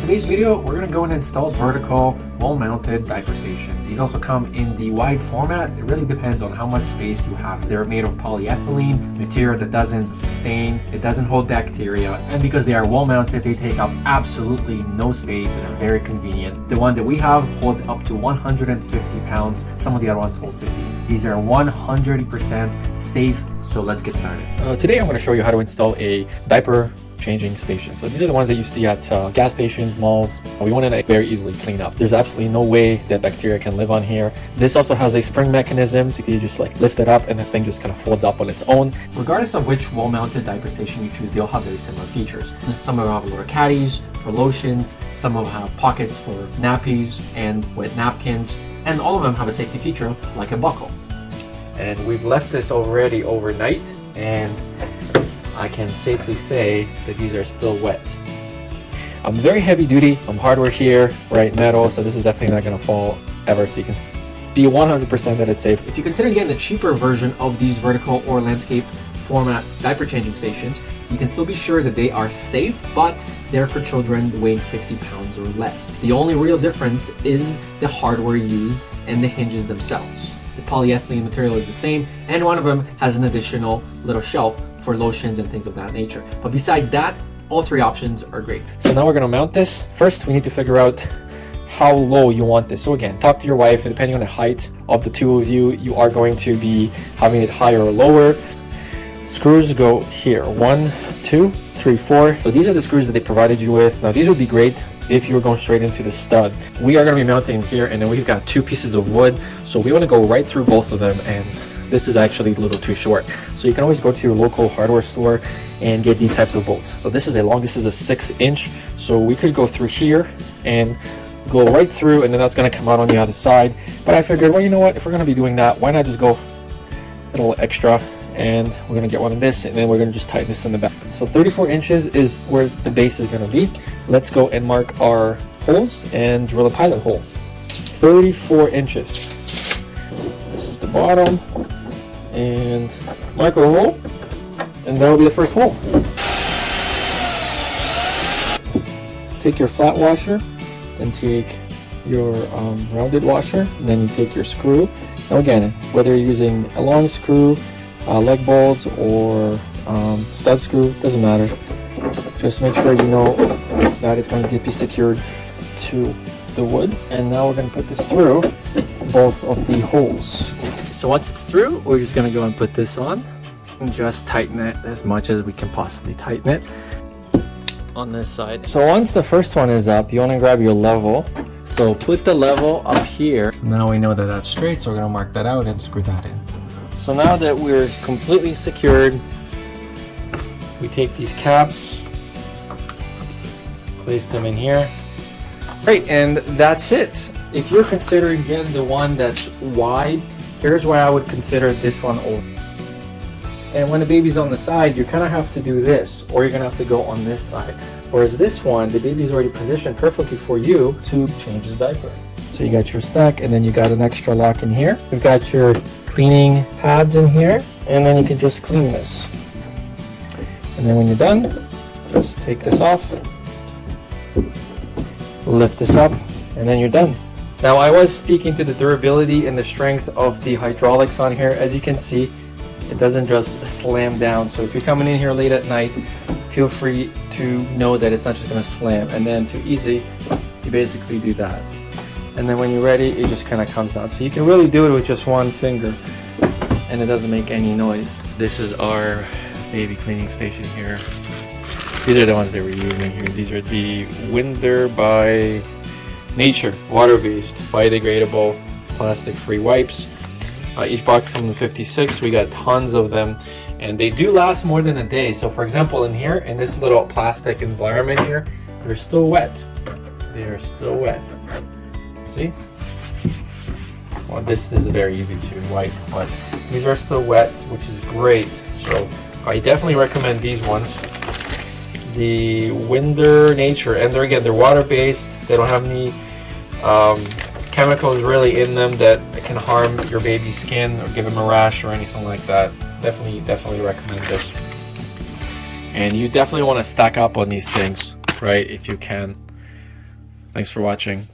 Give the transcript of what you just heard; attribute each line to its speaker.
Speaker 1: today's video, we're going to go and install vertical wall-mounted diaper station. These also come in the wide format. It really depends on how much space you have. They're made of polyethylene, material that doesn't stain, it doesn't hold bacteria, and because they are wall-mounted, they take up absolutely no space and are very convenient. The one that we have holds up to 150 pounds. Some of the other ones hold 50. These are 100% safe, so let's get started. Today I'm going to show you how to install a diaper changing station. So these are the ones that you see at gas stations, malls. We want to very easily clean up. There's absolutely no way that bacteria can live on here. This also has a spring mechanism, so you just like lift it up and the thing just kind of folds up on its own. Regardless of which wall-mounted diaper station you choose, they all have very similar features. Some will have little caddies for lotions, some will have pockets for nappies and wet napkins, and all of them have a safety feature like a buckle. And we've left this already overnight, and I can safely say that these are still wet. I'm very heavy duty. I'm hardware here, right, metal, so this is definitely not going to fall ever, so you can be 100% that it's safe. If you consider getting the cheaper version of these vertical or landscape format diaper changing stations, you can still be sure that they are safe, but they're for children weighing 50 pounds or less. The only real difference is the hardware used and the hinges themselves. The polyethylene material is the same, and one of them has an additional little shelf for lotions and things of that nature. But besides that, all three options are great. So now we're going to mount this. First, we need to figure out how low you want this. So again, talk to your wife, and depending on the height of the two of you, you are going to be having it higher or lower. Screws go here, 1, 2, 3, 4. So these are the screws that they provided you with. Now these would be great if you were going straight into the stud. We are going to be mounting here, and then we've got 2 pieces of wood. So we want to go right through both of them, and this is actually a little too short. So you can always go to your local hardware store and get these types of bolts. So this is a 6-inch. So we could go through here and go right through, and then that's going to come out on the other side. But I figured, well, you know what? If we're going to be doing that, why not just go a little extra? And we're going to get one of this, and then we're going to just tighten this in the back. So 34 inches is where the base is going to be. Let's go and mark our holes and drill a pilot hole. 34 inches. This is the bottom. And mark our hole, and that will be the first hole. Take your flat washer and take your rounded washer, and then you take your screw. Now again, whether you're using a long screw, leg bolts, or stud screw, doesn't matter. Just make sure you know that it's going to be secured to the wood. And now we're going to put this through both of the holes. So once it's through, we're just going to go and put this on and just tighten it as much as we can possibly tighten it on this side. So once the first one is up, you want to grab your level. So put the level up here. Now we know that that's straight, so we're going to mark that out and screw that in. So now that we're completely secured, we take these caps, place them in here. Great, and that's it. If you're considering getting the one that's wide, here's why I would consider this one over. And when the baby's on the side, you kind of have to do this, or you're going to have to go on this side. Whereas this one, the baby's already positioned perfectly for you to change his diaper. So you got your stack, and then you got an extra lock in here. You've got your cleaning pads in here, and then you can just clean this. And then when you're done, just take this off, lift this up, and then you're done. Now I was speaking to the durability and the strength of the hydraulics on here. As you can see, it doesn't just slam down. So if you're coming in here late at night, feel free to know that it's not just going to slam. And then to easy, you basically do that. And then when you're ready, it just kind of comes down. So you can really do it with just one finger, and it doesn't make any noise. This is our baby cleaning station here. These are the ones that we're using here. These are the Winder by Nature, water-based, biodegradable, plastic-free wipes. Each box comes in 56. We got tons of them, and they do last more than a day. So for example, in here, in this little plastic environment here, they're still wet. They are still wet. See? Well, this is very easy to wipe, but these are still wet, which is great. So I definitely recommend these ones. The Winder Nature, and they're water-based. They don't have any chemicals really in them that can harm your baby's skin or give him a rash or anything like that. Definitely recommend this. And you definitely want to stack up on these things, right, if you can. Thanks for watching.